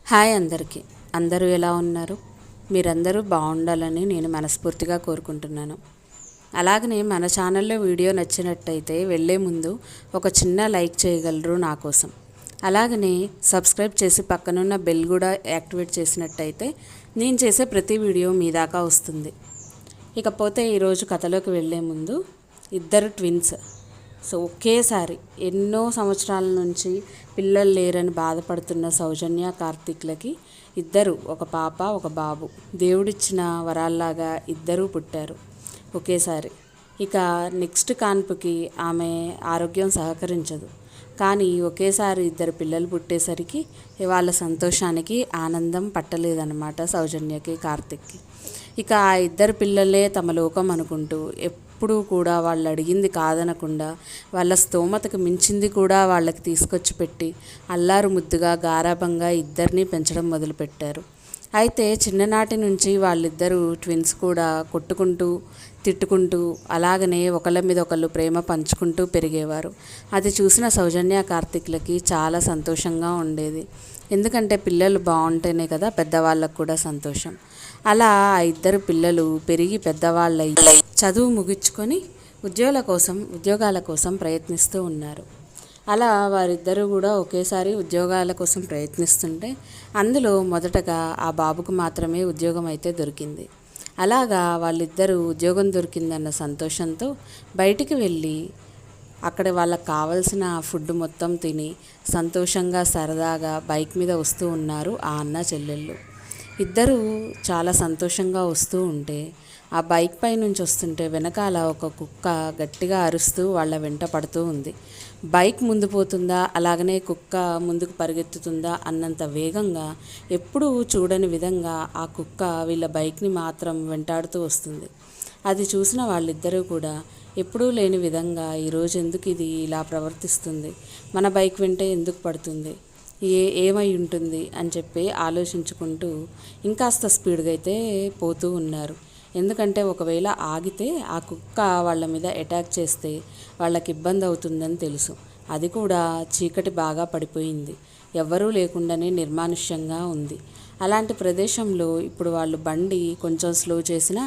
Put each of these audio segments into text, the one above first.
Hi అందరికీ. అందరూ ఎలా ఉన్నారు? మీరందరూ బాగుండాలని నేను మనస్ఫూర్తిగా కోరుకుంటున్నాను. అలాగనే మన ఛానల్లో వీడియో నచ్చినట్టయితే వెళ్ళే ముందు ఒక చిన్న లైక్ చేయగలరు నా కోసం. అలాగనే సబ్స్క్రైబ్ చేసి పక్కనున్న బెల్ కూడా యాక్టివేట్ చేసినట్టయితే నేను చేసే ప్రతి వీడియో మీ దాకా వస్తుంది. ఇకపోతే ఈరోజు కథలోకి వెళ్ళే ముందు ఇద్దరు ట్విన్స్. ఒకేసారి ఎన్నో సంవత్సరాల నుంచి పిల్లలు లేరని బాధపడుతున్న సౌజన్య కార్తీక్లకి ఇద్దరు, ఒక పాప ఒక బాబు, దేవుడిచ్చిన వరాల్లాగా ఇద్దరూ పుట్టారు ఒకేసారి. ఇక నెక్స్ట్ కాన్పుకి ఆమె ఆరోగ్యం సహకరించదు. కానీ ఒకేసారి ఇద్దరు పిల్లలు పుట్టేసరికి వాళ్ళ సంతోషానికి ఆనందం పట్టలేదన్నమాట సౌజన్యకి, కార్తిక్కి. ఇక ఆ ఇద్దరు పిల్లలే తమ లోకం అనుకుంటూ ఎప్పుడూ కూడా వాళ్ళు అడిగింది కాదనకుండా వాళ్ళ స్తోమతకు మించింది కూడా వాళ్ళకి తీసుకొచ్చి పెట్టి అల్లారు ముద్దుగా గారాబంగా ఇద్దరిని పెంచడం మొదలుపెట్టారు. అయితే చిన్ననాటి నుంచి వాళ్ళిద్దరూ ట్విన్స్ కూడా కొట్టుకుంటూ తిట్టుకుంటూ అలాగనే ఒకళ్ళ మీద ఒకళ్ళు ప్రేమ పంచుకుంటూ పెరిగేవారు. అది చూసిన సౌజన్య కార్తీక్లకి చాలా సంతోషంగా ఉండేది. ఎందుకంటే పిల్లలు బాగుంటేనే కదా పెద్దవాళ్ళకు కూడా సంతోషం. అలా ఆ ఇద్దరు పిల్లలు పెరిగి పెద్దవాళ్ళై చదువు ముగించుకొని ఉద్యోగాల కోసం ప్రయత్నిస్తూ ఉన్నారు. అలా వారిద్దరూ కూడా ఒకేసారి ఉద్యోగాల కోసం ప్రయత్నిస్తుంటే అందులో మొదటగా ఆ బాబుకు మాత్రమే ఉద్యోగం అయితే దొరికింది. అలాగా వాళ్ళిద్దరూ ఉద్యోగం దొరికిందన్న సంతోషంతో బయటికి వెళ్ళి అక్కడ వాళ్ళకి కావలసిన ఫుడ్ మొత్తం తిని సంతోషంగా సరదాగా బైక్ మీద వస్తూ ఉన్నారు ఆ అన్న చెల్లెళ్ళు. ఇద్దరూ చాలా సంతోషంగా వస్తూ ఉంటే ఆ బైక్ పై నుంచి వస్తుంటే వెనకాల ఒక కుక్క గట్టిగా అరుస్తూ వాళ్ళ వెంట పడుతూ ఉంది. బైక్ ముందు పోతుందా, అలాగనే కుక్క ముందుకు పరిగెత్తుతుందా అన్నంత వేగంగా ఎప్పుడూ చూడని విధంగా ఆ కుక్క వీళ్ళ బైక్ని మాత్రం వెంటాడుతూ వస్తుంది. అది చూసిన వాళ్ళిద్దరూ కూడా ఎప్పుడూ లేని విధంగా ఈరోజు ఎందుకు ఇది ఇలా ప్రవర్తిస్తుంది, మన బైక్ వెంటే ఎందుకు పడుతుంది, ఏమై ఉంటుంది అని చెప్పి ఆలోచించుకుంటూ ఇంకాస్త స్పీడ్గా అయితే పోతూ ఉన్నారు. ఎందుకంటే ఒకవేళ ఆగితే ఆ కుక్క వాళ్ళ మీద అటాక్ చేస్తే వాళ్ళకి ఇబ్బంది అవుతుందని తెలుసు. అది కూడా చీకటి బాగా పడిపోయింది, ఎవ్వరూ లేకుండానే నిర్మానుష్యంగా ఉంది. అలాంటి ప్రదేశంలో ఇప్పుడు వాళ్ళు బండి కొంచెం స్లో చేసినా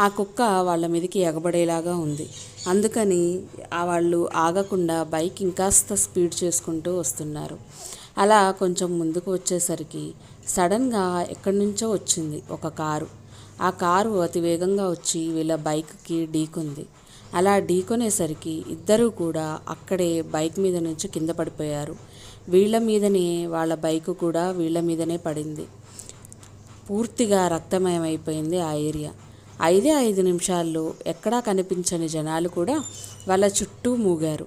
ఆ కుక్క వాళ్ళ మీదకి ఎగబడేలాగా ఉంది. అందుకని వాళ్ళు ఆగకుండా బైక్ ఇంకాస్త స్పీడ్ చేసుకుంటూ వస్తున్నారు. అలా కొంచెం ముందుకు వచ్చేసరికి సడన్గా ఎక్కడి నుంచో వచ్చింది ఒక కారు. ఆ కారు అతి వేగంగా వచ్చి వీళ్ళ బైక్కి ఢీకొంది. అలా ఢీకొనేసరికి ఇద్దరూ కూడా అక్కడే బైక్ మీద నుంచి కింద పడిపోయారు. వీళ్ళ మీదనే వాళ్ళ బైక్ కూడా వీళ్ళ మీదనే పడింది. పూర్తిగా రక్తమయమైపోయింది ఆ ఏరియా. 5 నిమిషాల్లో ఎక్కడా కనిపించని జనాలు కూడా వాళ్ళ చుట్టూ మూగారు.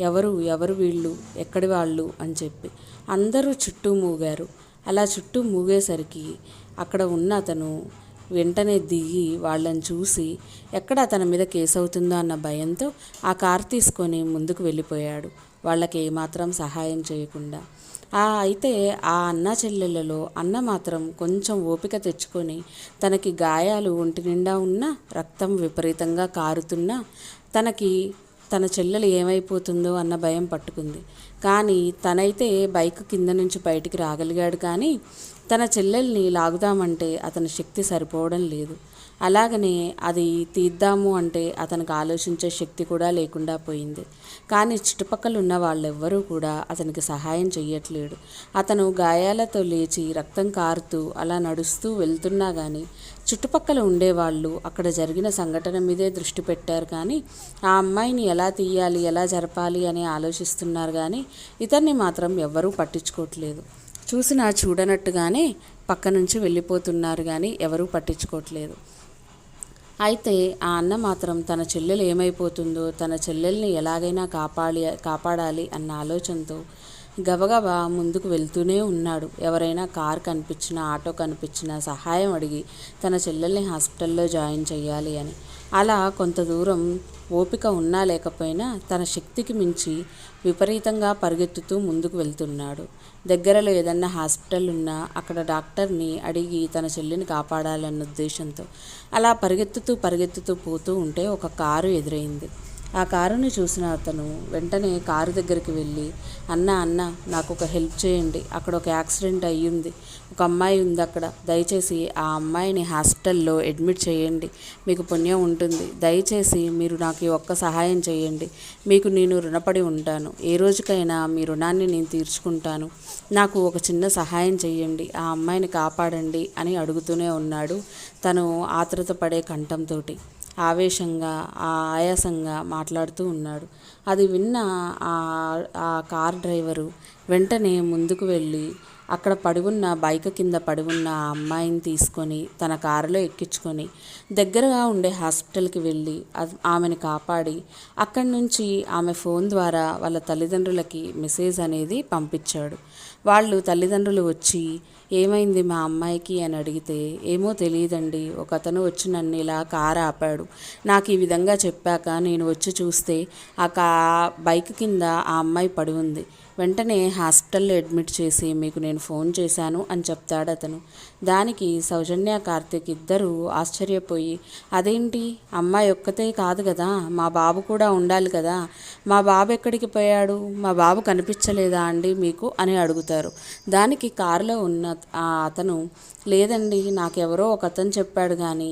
ఎవరు వీళ్ళు, ఎక్కడి వాళ్ళు అని చెప్పి అందరూ చుట్టూ మూగారు. అలా చుట్టూ మూగేసరికి అక్కడ ఉన్న అతను వెంటనే దిగి వాళ్ళని చూసి ఎక్కడ అతని మీద కేసు అవుతుందో అన్న భయంతో ఆ కారు తీసుకొని ముందుకు వెళ్ళిపోయాడు, వాళ్ళకి ఏమాత్రం సహాయం చేయకుండా. అయితే ఆ అన్న చెల్లెళ్ళలో అన్న మాత్రం కొంచెం ఓపిక తెచ్చుకొని తనకి గాయాలు ఒంటి నిండా ఉన్నా రక్తం విపరీతంగా కారుతున్నా తన చెల్లెలు ఏమైపోతుందో అన్న భయం పట్టుకుంది. కానీ తనైతే బైక్ కింద నుంచి బయటికి రాగలిగాడు. కానీ తన చెల్లెల్ని లాగుదామంటే అతని శక్తి సరిపోవడం లేదు. అలాగనే అది తీద్దాము అంటే అతనికి ఆలోచించే శక్తి కూడా లేకుండా పోయింది. కానీ చుట్టుపక్కల ఉన్న వాళ్ళెవ్వరూ కూడా అతనికి సహాయం చెయ్యట్లేడు. అతను గాయాలతో లేచి రక్తం కారుతూ అలా నడుస్తూ వెళ్తున్నా కానీ చుట్టుపక్కల ఉండేవాళ్ళు అక్కడ జరిగిన సంఘటన మీదే దృష్టి పెట్టారు. కానీ ఆ అమ్మాయిని ఎలా తీయాలి, ఎలా జరపాలి అని ఆలోచిస్తున్నారు. కానీ ఇతన్ని మాత్రం ఎవ్వరూ పట్టించుకోవట్లేదు. చూసినా చూడనట్టుగానే పక్క నుంచి వెళ్ళిపోతున్నారు. కానీ ఎవరూ పట్టించుకోవట్లేదు. అయితే ఆ అన్న మాత్రం తన చెల్లెలు ఏమైపోతుందో, తన చెల్లెల్ని ఎలాగైనా కాపాడాలి అన్న ఆలోచనతో గబగబా ముందుకు వెళ్తూనే ఉన్నాడు. ఎవరైనా కార్ కనిపించినా, ఆటో కనిపించినా సహాయం అడిగి తన చెల్లెల్ని హాస్పిటల్లో జాయిన్ చేయాలి అని. అలా కొంత దూరం ఓపిక ఉన్నా లేకపోయినా తన శక్తికి మించి విపరీతంగా పరిగెత్తుతూ ముందుకు వెళ్తున్నాడు. దగ్గరలో ఏదన్నా హాస్పిటల్ ఉన్నా అక్కడ డాక్టర్ని అడిగి తన చెల్లిని కాపాడాలన్న ఉద్దేశంతో అలా పరిగెత్తుతూ పోతూ ఉంటే ఒక కారు ఎదురైంది. ఆ కారుని చూసిన అతను వెంటనే కారు దగ్గరికి వెళ్ళి, అన్న నాకు ఒక హెల్ప్ చేయండి, అక్కడ ఒక యాక్సిడెంట్ అయ్యింది, ఒక అమ్మాయి ఉంది అక్కడ, దయచేసి ఆ అమ్మాయిని హాస్పిటల్లో అడ్మిట్ చేయండి, మీకు పుణ్యం ఉంటుంది, దయచేసి మీరు నాకు ఈ ఒక్క సహాయం చేయండి, మీకు నేను రుణపడి ఉంటాను, ఏ రోజుకైనా మీ రుణాన్ని నేను తీర్చుకుంటాను, నాకు ఒక చిన్న సహాయం చేయండి, ఆ అమ్మాయిని కాపాడండి అని అడుగుతూనే ఉన్నాడు తను ఆత్రుత పడే కంఠంతో. ఆవేశంగా ఆయాసంగా మాట్లాడుతూ ఉన్నాడు. అది విన్న ఆ ఆ కార్ డ్రైవరు వెంటనే ముందుకు వెళ్ళి అక్కడ పడి ఉన్న బైక్ కింద పడి ఉన్న ఆ అమ్మాయిని తీసుకొని తన కారులో ఎక్కించుకొని దగ్గరగా ఉండే హాస్పిటల్కి వెళ్ళి ఆమెను కాపాడి అక్కడి నుంచి ఆమె ఫోన్ ద్వారా వాళ్ళ తల్లిదండ్రులకి మెసేజ్ అనేది పంపించాడు. వాళ్ళు తల్లిదండ్రులు వచ్చి ఏమైంది మా అమ్మాయికి అని అడిగితే, ఏమో తెలియదండి, ఒక అతను వచ్చి నన్ను ఇలా కారు ఆపాడు, నాకు ఈ విధంగా చెప్పాక నేను వచ్చి చూస్తే ఆ బైక్ కింద ఆ అమ్మాయి పడి ఉంది, వెంటనే హాస్పిటల్లో అడ్మిట్ చేసి మీకు నేను ఫోన్ చేశాను అని చెప్తాడు అతను. దానికి సౌజన్య కార్తీక్ ఇద్దరూ ఆశ్చర్యపోయి, అదేంటి, అమ్మాయి ఒక్కతే కాదు కదా, మా బాబు కూడా ఉండాలి కదా, మా బాబు ఎక్కడికి పోయాడు, మా బాబు కనిపించలేదా అండి మీకు అని అడుగుతారు. దానికి కారులో ఉన్న అతను, లేదండి, నాకెవరో ఒక అతను చెప్పాడు కానీ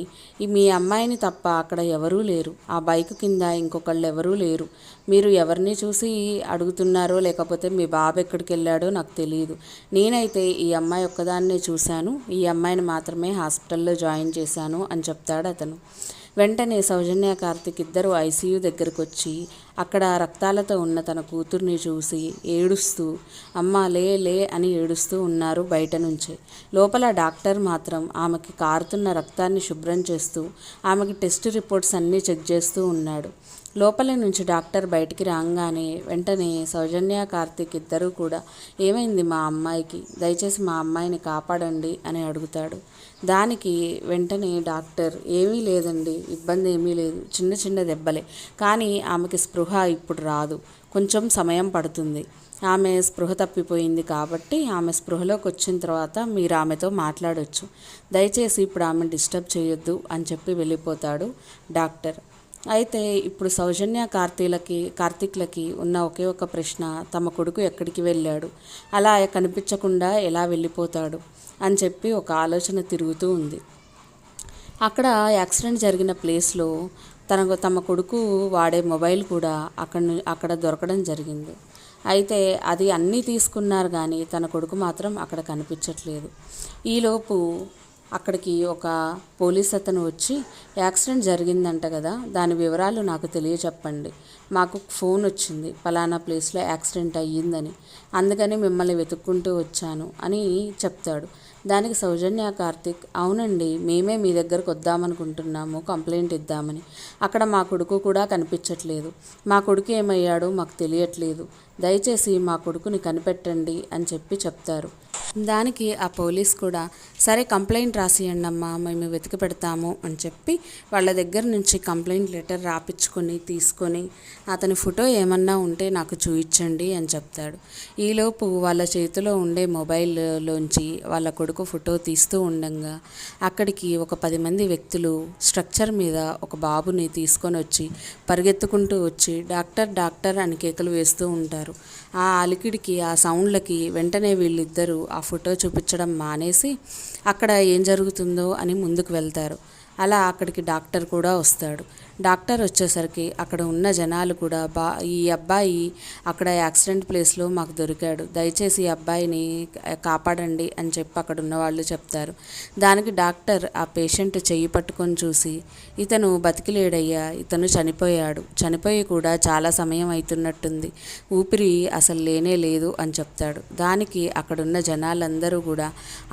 మీ అమ్మాయిని తప్ప అక్కడ ఎవరూ లేరు, ఆ బైక్ కింద ఇంకొకళ్ళు ఎవరూ లేరు, మీరు ఎవరిని చూసి అడుగుతున్నారో లేకపోతే మీ బాబు ఎక్కడికి వెళ్ళాడో నాకు తెలియదు, నేనైతే ఈ అమ్మాయి ఒక్కదాన్నే చూశాను, ఈ అమ్మాయిని మాత్రమే హాస్పిటల్లో జాయిన్ చేశాను అని చెప్తాడు అతను. వెంటనే సౌజన్య కార్తీక్ ఇద్దరు ఐసీయూ దగ్గరకు వచ్చి అక్కడ రక్తాలతో ఉన్న తన కూతుర్ని చూసి ఏడుస్తూ, అమ్మ లే లే అని ఏడుస్తూ ఉన్నారు బయట నుంచే. లోపల డాక్టర్ మాత్రం ఆమెకి కారుతున్న రక్తాన్ని శుభ్రం చేస్తూ ఆమెకి టెస్ట్ రిపోర్ట్స్ అన్నీ చెక్ చేస్తూ ఉన్నాడు. లోపల నుంచి డాక్టర్ బయటికి రాగానే వెంటనే సౌజన్య కార్తీక్ ఇద్దరూ కూడా, ఏమైంది మా అమ్మాయికి, దయచేసి మా అమ్మాయిని కాపాడండి అని అడుగుతాడు. దానికి వెంటనే డాక్టర్, ఏమీ లేదండి, ఇబ్బంది ఏమీ లేదు, చిన్న చిన్న దెబ్బలే, కానీ ఆమెకి స్పృహ ఇప్పుడు రాదు, కొంచెం సమయం పడుతుంది, ఆమె స్పృహ తప్పిపోయింది కాబట్టి ఆమె స్పృహలోకి వచ్చిన తర్వాత మీరు ఆమెతో మాట్లాడొచ్చు, దయచేసి ఇప్పుడు ఆమె డిస్టర్బ్ చేయొద్దు అని చెప్పి వెళ్ళిపోతాడు డాక్టర్. అయితే ఇప్పుడు సౌజన్య కార్తీక్లకి ఉన్న ఒకే ఒక ప్రశ్న, తమ కొడుకు ఎక్కడికి వెళ్ళాడు, అలా కనిపించకుండా ఎలా వెళ్ళిపోతాడు అని చెప్పి ఒక ఆలోచన తిరుగుతూ ఉంది. అక్కడ యాక్సిడెంట్ జరిగిన ప్లేస్లో తమ కొడుకు వాడే మొబైల్ కూడా అక్కడ దొరకడం జరిగింది. అయితే అది అన్నీ తీసుకున్నారు కానీ తన కొడుకు మాత్రం అక్కడ కనిపించట్లేదు. ఈలోపు అక్కడికి ఒక పోలీస్ అతను వచ్చి, యాక్సిడెంట్ జరిగిందంట కదా, దాని వివరాలు నాకు తెలియచెప్పండి, మాకు ఫోన్ వచ్చింది పలానా ప్లేస్లో యాక్సిడెంట్ అయ్యిందని, అందుకని మిమ్మల్ని వెతుక్కుంటూ వచ్చాను అని చెప్తాడు. దానికి సౌజన్య కార్తీక్, అవునండి, మేమే మీ దగ్గరకు వద్దామనుకుంటున్నాము కంప్లైంట్ ఇద్దామని, అక్కడ మా కొడుకు కూడా కనిపించట్లేదు, మా కొడుకు ఏమయ్యాడో మాకు తెలియట్లేదు, దయచేసి మా కొడుకుని కనిపెట్టండి అని చెప్తారు. దానికి ఆ పోలీస్ కూడా, సరే కంప్లైంట్ రాసియండి అమ్మా, మేము వెతికి పెడతాము అని చెప్పి వాళ్ళ దగ్గర నుంచి కంప్లైంట్ లెటర్ రాపించుకొని తీసుకొని అతని ఫోటో ఏమన్నా ఉంటే నాకు చూపించండి అని చెప్తాడు. ఈలోపు వాళ్ళ చేతిలో ఉండే మొబైల్లోంచి వాళ్ళ కొడుకు ఫోటో తీస్తూ ఉండగా అక్కడికి ఒక 10 మంది వ్యక్తులు స్ట్రక్చర్ మీద ఒక బాబుని తీసుకొని వచ్చి పరిగెత్తుకుంటూ వచ్చి డాక్టర్ డాక్టర్ అని కేకలు వేస్తూ ఉంటారు. ఆ అలికిడికి ఆ సౌండ్లకి వెంటనే వీళ్ళిద్దరూ ఆ ఫోటో చూపించడం మానేసి అక్కడ ఏం జరుగుతుందో అని ముందుకు వెళ్తారు. అలా అక్కడికి డాక్టర్ కూడా వస్తాడు. డాక్టర్ వచ్చేసరికి అక్కడ ఉన్న జనాలు కూడా, ఈ అబ్బాయి అక్కడ యాక్సిడెంట్ ప్లేస్లో మాకు దొరికాడు, దయచేసి ఈ అబ్బాయిని కాపాడండి అని చెప్పి అక్కడ ఉన్న వాళ్ళు చెప్తారు. దానికి డాక్టర్ ఆ పేషెంట్ చెయ్యి పట్టుకొని చూసి, ఇతను బతికిలేడయ్యా, ఇతను చనిపోయాడు, చనిపోయి కూడా చాలా సమయం అవుతున్నట్టుంది, ఊపిరి అసలు లేనే లేదు అని చెప్తాడు. దానికి అక్కడున్న జనాలందరూ కూడా,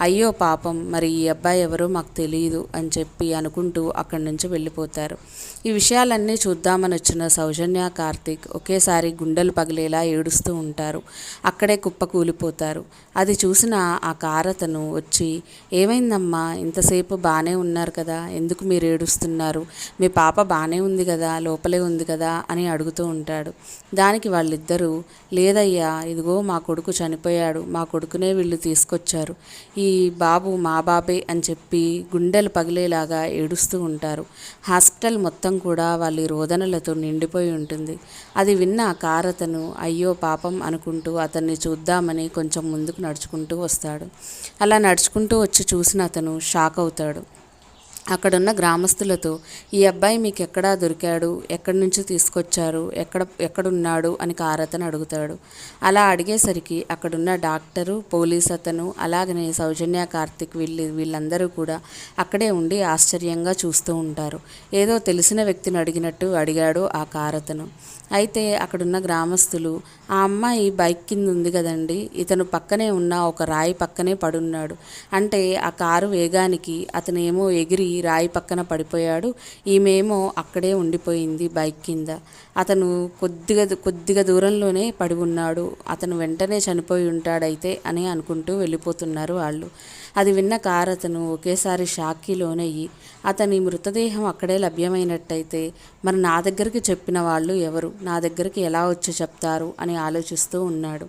అయ్యో పాపం, మరి ఈ అబ్బాయి ఎవరో మాకు తెలియదు అని చెప్పి అనుకుంటూ అక్కడి నుంచి వెళ్ళిపోతారు. ఈ విషయాలన్నీ చూద్దామని వచ్చిన సౌజన్య కార్తీక్ ఒకేసారి గుండెలు పగిలేలా ఏడుస్తూ ఉంటారు. అక్కడే కుప్పకూలిపోతారు. అది చూసిన ఆ కారతను వచ్చి, ఏమైందమ్మా, ఇంతసేపు బాగానే ఉన్నారు కదా, ఎందుకు మీరు ఏడుస్తున్నారు, మీ పాప బాగానే ఉంది కదా, లోపలే ఉంది కదా అని అడుగుతూ ఉంటాడు. దానికి వాళ్ళిద్దరూ, లేదయ్యా, ఇదిగో మా కొడుకు చనిపోయాడు, మా కొడుకునే వీళ్ళు తీసుకొచ్చారు, ఈ బాబు మా బాబే అని చెప్పి గుండెలు పగిలేలాగా ఏడుస్తూ ఉంటారు. హాస్పిటల్ మొత్తం కూడా వాళ్ళ రోదనలతో నిండిపోయి ఉంటుంది. అది విన్న ఆ కార్ అతను అయ్యో పాపం అనుకుంటూ అతన్ని చూద్దామని కొంచెం ముందుకు నడుచుకుంటూ వస్తాడు. అలా నడుచుకుంటూ వచ్చి చూసిన అతను షాక్ అవుతాడు. అక్కడున్న గ్రామస్తులతో ఈ అబ్బాయి మీకు ఎక్కడా దొరికాడు, ఎక్కడి నుంచి తీసుకొచ్చారు, ఎక్కడున్నాడు అని కారతను అడుగుతాడు. అలా అడిగేసరికి అక్కడున్న డాక్టరు, పోలీస్ అతను, అలాగనే సౌజన్య, కార్తిక్ వీళ్ళందరూ కూడా అక్కడే ఉండి ఆశ్చర్యంగా చూస్తూ ఉంటారు. ఏదో తెలిసిన వ్యక్తిని అడిగినట్టు అడిగాడు ఆ కారతను. అయితే అక్కడున్న గ్రామస్తులు ఆ అమ్మాయి బైక్ కింద ఉంది కదండి, ఇతను పక్కనే ఉన్న ఒక రాయి పక్కనే పడున్నాడు, అంటే ఆ కారు వేగానికి అతనేమో ఎగిరి రాయి పక్కన పడిపోయాడు, ఈమెమో అక్కడే ఉండిపోయింది బైక్ కింద. అతను కొద్దిగా దూరంలోనే పడి ఉన్నాడు, అతను వెంటనే చనిపోయి ఉంటాడైతే అని అనుకుంటూ వెళ్ళిపోతున్నారు వాళ్ళు. అది విన్న కార్ అతను ఒకేసారి షాక్కి లోనయ్యి అతని మృతదేహం అక్కడే లభ్యమైనట్టయితే మరి నా దగ్గరికి చెప్పిన వాళ్ళు ఎవరు, నా దగ్గరికి ఎలా వచ్చి చెప్తారు అని ఆలోచిస్తూ ఉన్నాడు.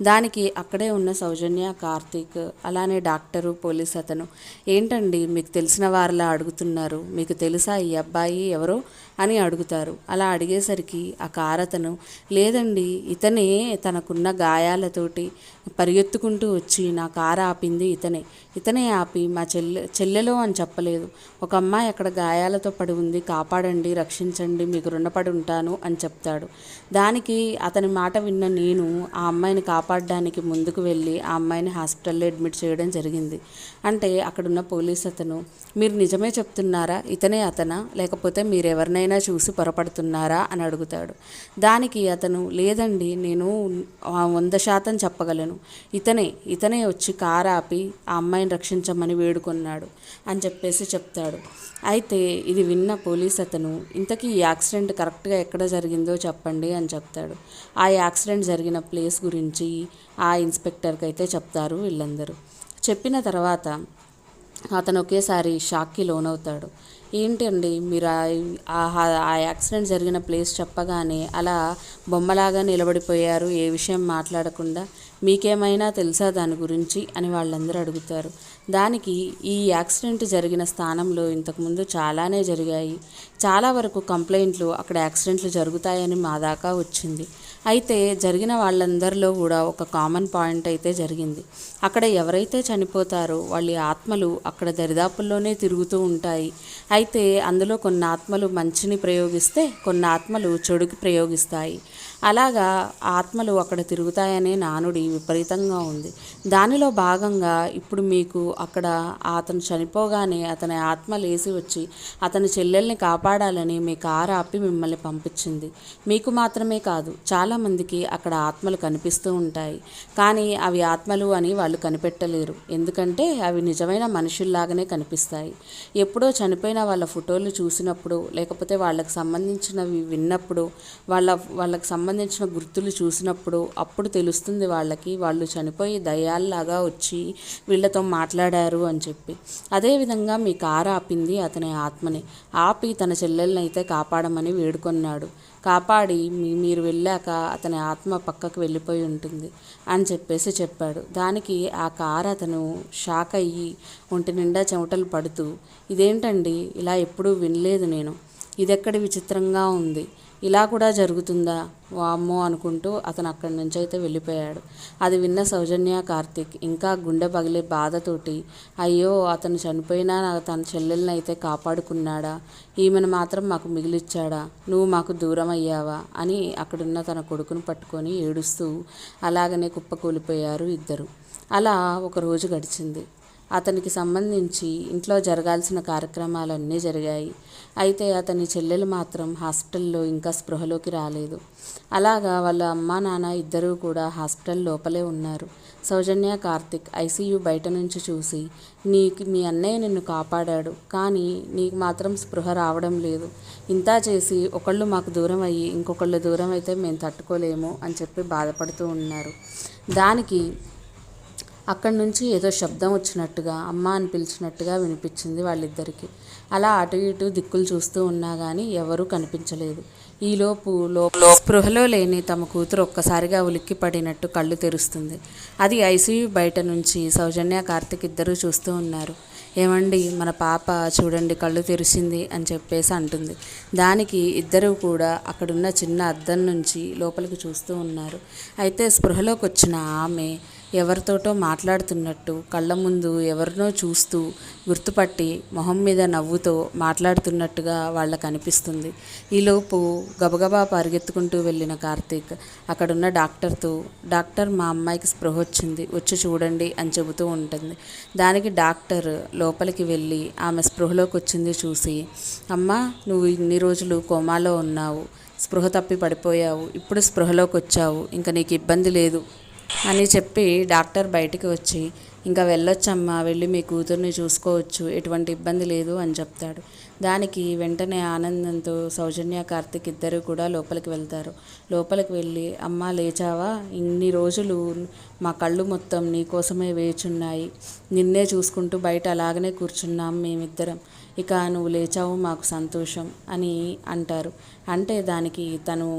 దానికి అక్కడే ఉన్న సౌజన్య, కార్తీక్, అలానే డాక్టరు, పోలీస్ అతను ఏంటండి మీకు తెలిసిన వారిలా అడుగుతున్నారు, మీకు తెలుసా ఈ అబ్బాయి ఎవరో అని అడుగుతారు. అలా అడిగేసరికి ఆ కార్ అతను లేదండి, ఇతనే తనకున్న గాయాలతోటి పరిగెత్తుకుంటూ వచ్చి నా కారు ఆపింది ఇతనే ఆపి మా చెల్లెలో అని చెప్పలేదు, ఒక అమ్మాయి అక్కడ గాయాలతో పడి ఉంది, కాపాడండి, రక్షించండి, మీకు రుణపడి ఉంటాను అని చెప్తాడు. దానికి అతని మాట విన్న నేను ఆ అమ్మాయిని కాపాడడానికి ముందుకు వెళ్ళి ఆ అమ్మాయిని హాస్పిటల్లో అడ్మిట్ చేయడం జరిగింది. అంటే అక్కడున్న పోలీస్ అతను మీరు నిజమే చెప్తున్నారా, ఇతనే అతనా, లేకపోతే మీరు ఎవరినైనా చూసి పొరపడుతున్నారా అని అడుగుతాడు. దానికి అతను లేదండి, నేను 100% చెప్పగలను, ఇతనే వచ్చి కారు ఆపి ఆ అమ్మాయిని రక్షించమని వేడుకొన్నాడు అని చెప్పేసి చెప్తాడు. అయితే ఇది విన్న పోలీస్ అతను ఇంతకీ ఈ యాక్సిడెంట్ కరెక్ట్గా ఎక్కడ జరిగిందో చెప్పండి అని చెప్తాడు. ఆ యాక్సిడెంట్ జరిగిన ప్లేస్ గురించి ఆ ఇన్స్పెక్టర్కి అయితే చెప్తారు వీళ్ళందరూ. చెప్పిన తర్వాత అతను ఒకేసారి షాక్కి లోనవుతాడు. ఏంటండి మీరు ఆ యాక్సిడెంట్ జరిగిన ప్లేస్ చెప్పగానే అలా బొమ్మలాగా నిలబడిపోయారు, ఏ విషయం మాట్లాడకుండా, మీకేమైనా తెలుసా దాని గురించి అని వాళ్ళందరూ అడుగుతారు. దానికి ఈ యాక్సిడెంట్ జరిగిన స్థానంలో ఇంతకుముందు చాలానే జరిగాయి, చాలా వరకు కంప్లైంట్లు అక్కడ యాక్సిడెంట్లు జరుగుతాయని మా దాకా వచ్చింది. అయితే జరిగిన వాళ్ళందరిలో కూడా ఒక కామన్ పాయింట్ అయితే జరిగింది. అక్కడ ఎవరైతే చనిపోతారో వాళ్ళ ఆత్మలు అక్కడ దరిదాపుల్లోనే తిరుగుతూ ఉంటాయి. అయితే అందులో కొన్ని ఆత్మలు మంచిని ప్రయోగిస్తే కొన్ని ఆత్మలు చెడుకి ప్రయోగిస్తాయి. అలాగా ఆత్మలు అక్కడ తిరుగుతాయనే నానుడి విపరీతంగా ఉంది. దానిలో భాగంగా ఇప్పుడు మీకు అక్కడ అతను చనిపోగానే అతని ఆత్మ లేచి వచ్చి అతని చెల్లెల్ని కాపాడాలని మీ కారు ఆపి మిమ్మల్ని పంపించింది. మీకు మాత్రమే కాదు, చాలామందికి అక్కడ ఆత్మలు కనిపిస్తూ ఉంటాయి. కానీ అవి ఆత్మలు అని వాళ్ళు కనిపెట్టలేరు, ఎందుకంటే అవి నిజమైన మనుషుల్లాగానే కనిపిస్తాయి. ఎప్పుడో చనిపోయిన వాళ్ళ ఫోటోలు చూసినప్పుడు, లేకపోతే వాళ్ళకి సంబంధించినవి విన్నప్పుడు, వాళ్ళకి సంబంధించిన గుర్తులు చూసినప్పుడు అప్పుడు తెలుస్తుంది వాళ్ళకి వాళ్ళు చనిపోయి దయ్యాల్లాగా వచ్చి వీళ్ళతో మాట్లాడారు అని చెప్పి. అదేవిధంగా మీ కారు ఆపింది అతని ఆత్మని, ఆపి తన చెల్లెల్ని అయితే కాపాడమని వేడుకొన్నాడు. కాపాడి మీరు వెళ్ళాక అతని ఆత్మ పక్కకు వెళ్ళిపోయి ఉంటుంది అని చెప్పేసి చెప్పాడు. దానికి ఆ కారు అతను షాక్ అయ్యి ఒంటి నిండా చెమటలు పడుతూ ఇదేంటండి, ఇలా ఎప్పుడూ వినలేదు నేను, ఇదెక్కడి విచిత్రంగా ఉంది, ఇలా కూడా జరుగుతుందా, వామ్మో అనుకుంటూ అతను అక్కడి నుంచి అయితే వెళ్ళిపోయాడు. అది విన్న సౌజన్య, కార్తిక్ ఇంకా గుండె పగిలే బాధతోటి అయ్యో అతను చనిపోయినా తన చెల్లెల్ని అయితే కాపాడుకున్నాడా, ఈమెను మాత్రం మాకు మిగిలిచ్చాడా, నువ్వు మాకు దూరం అయ్యావా అని అక్కడున్న తన కొడుకును పట్టుకొని ఏడుస్తూ అలాగనే కుప్పకూలిపోయారు ఇద్దరు. అలా ఒక రోజు గడిచింది. అతనికి సంబంధించి ఇంట్లో జరగాల్సిన కార్యక్రమాలన్నీ జరిగాయి. అయితే అతని చెల్లెలు మాత్రం హాస్పిటల్లో ఇంకా స్పృహలోకి రాలేదు. అలాగా వాళ్ళ అమ్మా నాన్న ఇద్దరూ కూడా హాస్పిటల్ లోపలే ఉన్నారు. సౌజన్య, కార్తిక్ ఐసీయూ బయట నుంచి చూసి మీ అన్నయ్య నిన్ను కాపాడాడు, కానీ నీకు మాత్రం స్పృహ రావడం లేదు, ఇంతా చేసి ఒకళ్ళు మాకు దూరం అయ్యి ఇంకొకళ్ళు దూరం అయితే మేము తట్టుకోలేము అని చెప్పి బాధపడుతూ ఉన్నారు. దానికి అక్కడి నుంచి ఏదో శబ్దం వచ్చినట్టుగా, అమ్మ అని పిలిచినట్టుగా వినిపించింది వాళ్ళిద్దరికీ. అలా అటు ఇటు దిక్కులు చూస్తూ ఉన్నా కానీ ఎవరూ కనిపించలేదు. ఈలోపు స్పృహలో లేని తమ కూతురు ఒక్కసారిగా ఉలిక్కి పడినట్టు కళ్ళు తెరుస్తుంది. అది ఐసీయూ బయట నుంచి సౌజన్య, కార్తిక్ ఇద్దరూ చూస్తూ ఉన్నారు. ఏమండి మన పాప చూడండి కళ్ళు తెరిచింది అని చెప్పేసి అంటుంది. దానికి ఇద్దరు కూడా అక్కడున్న చిన్న అద్దం నుంచి లోపలికి చూస్తూ ఉన్నారు. అయితే స్పృహలోకి వచ్చిన ఆమె ఎవరితోటో మాట్లాడుతున్నట్టు కళ్ళ ముందు ఎవరినో చూస్తూ గుర్తుపట్టి మొహం మీద నవ్వుతో మాట్లాడుతున్నట్టుగా వాళ్ళకు అనిపిస్తుంది. ఈలోపు గబగబా పరిగెత్తుకుంటూ వెళ్ళిన కార్తీక్ అక్కడున్న డాక్టర్తో, డాక్టర్ మా అమ్మాయికి స్పృహ వచ్చింది, వచ్చి చూడండి అని చెబుతూ ఉంటుంది. దానికి డాక్టర్ లోపలికి వెళ్ళి ఆమె స్పృహలోకి వచ్చింది చూసి, అమ్మా నువ్వు ఇన్ని రోజులు కోమాలో ఉన్నావు, స్పృహ తప్పి పడిపోయావు, ఇప్పుడు స్పృహలోకి వచ్చావు, ఇంకా నీకు ఇబ్బంది లేదు అని చెప్పి డాక్టర్ బయటికి వచ్చి, ఇంకా వెళ్ళొచ్చమ్మా, వెళ్ళి మీ కూతుర్ని చూసుకోవచ్చు, ఎటువంటి ఇబ్బంది లేదు అని చెప్తాడు. దానికి వెంటనే ఆనందంతో సౌజన్య కార్తీక్ ఇద్దరు కూడా లోపలికి వెళ్తారు. లోపలికి వెళ్ళి, అమ్మ లేచావా, ఇన్ని రోజులు మా కళ్ళు మొత్తం నీకోసమే వేచున్నాయి, నిన్నే చూసుకుంటూ బయట అలాగనే కూర్చున్నాం మేమిద్దరం, ఇక నువ్వు లేచావు మాకు సంతోషం అని అంటారు. అంటే దానికి తను,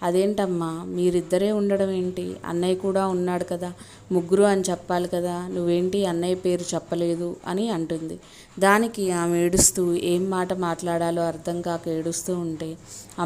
అదేంటమ్మా మీరిద్దరే ఉండడం ఏంటి, అన్నయ్య కూడా ఉన్నాడు కదా, ముగ్గురు అని చెప్పాలి కదా, నువ్వేంటి అన్నయ్య పేరు చెప్పలేదు అని అంటుంది. దానికి ఆమె ఏడుస్తూ ఏం మాట మాట్లాడాలో అర్థం కాక ఏడుస్తూ ఉంటే,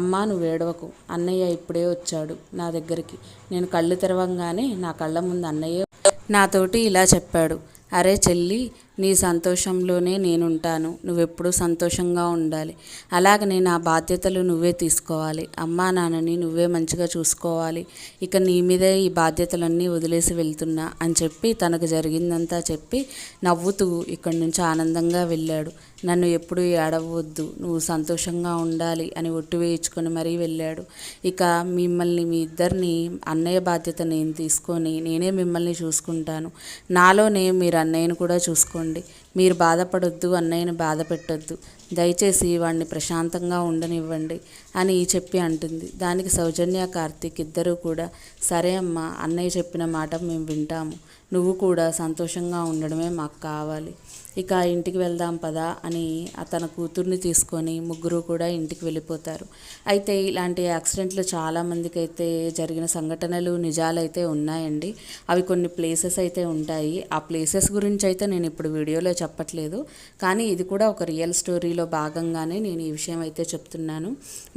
అమ్మా నువ్వు ఏడవకు, అన్నయ్య ఇప్పుడే వచ్చాడు నా దగ్గరికి, నేను కళ్ళు తెరవంగానే నా కళ్ళ ముందు అన్నయ్య నాతోటి ఇలా చెప్పాడు, అరే చెల్లి, నీ సంతోషంలోనే నేనుంటాను, నువ్వెప్పుడూ సంతోషంగా ఉండాలి, అలాగనే నా బాధ్యతలు నువ్వే తీసుకోవాలి, అమ్మా నాన్నని నువ్వే మంచిగా చూసుకోవాలి, ఇక నీ మీదే ఈ బాధ్యతలన్నీ వదిలేసి వెళ్తున్నా అని చెప్పి తనకు జరిగిందంతా చెప్పి నవ్వుతూ ఇక్కడి నుంచి ఆనందంగా వెళ్ళాడు. నన్ను ఎప్పుడూ ఏడవద్దు, నువ్వు సంతోషంగా ఉండాలి అని ఒట్టు వేయించుకొని మరీ వెళ్ళాడు. ఇక మిమ్మల్ని మీ ఇద్దరిని అన్నయ్య బాధ్యత నేను తీసుకొని నేనే మిమ్మల్ని చూసుకుంటాను, నాలోనే మీరు అన్నయ్యను కూడా చూసుకోండి, మీరు బాధపడొద్దు, అన్నయ్యను బాధ పెట్టొద్దు, దయచేసి వాడిని ప్రశాంతంగా ఉండనివ్వండి అని చెప్పి అంటుంది. దానికి సౌజన్య కార్తీక్ ఇద్దరూ కూడా, సరే అమ్మా, అన్నయ్య చెప్పిన మాట మేము వింటాము, నువ్వు కూడా సంతోషంగా ఉండడమే మాకు కావాలి, ఇక ఇంటికి వెళ్దాం పదా అని తన కూతుర్ని తీసుకొని ముగ్గురు కూడా ఇంటికి వెళ్ళిపోతారు. అయితే ఇలాంటి యాక్సిడెంట్లు చాలామందికి అయితే జరిగిన సంఘటనలు నిజాలైతే ఉన్నాయండి. అవి కొన్ని ప్లేసెస్ అయితే ఉంటాయి. ఆ ప్లేసెస్ గురించి అయితే నేను ఇప్పుడు వీడియోలో చెప్పట్లేదు, కానీ ఇది కూడా ఒక రియల్ స్టోరీలో భాగంగానే నేను ఈ విషయం అయితే చెప్తున్నాను.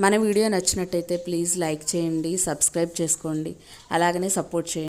మన వీడియో నచ్చినట్టయితే ప్లీజ్ లైక్ చేయండి, సబ్స్క్రైబ్ చేసుకోండి, అలాగనే సపోర్ట్ చేయండి.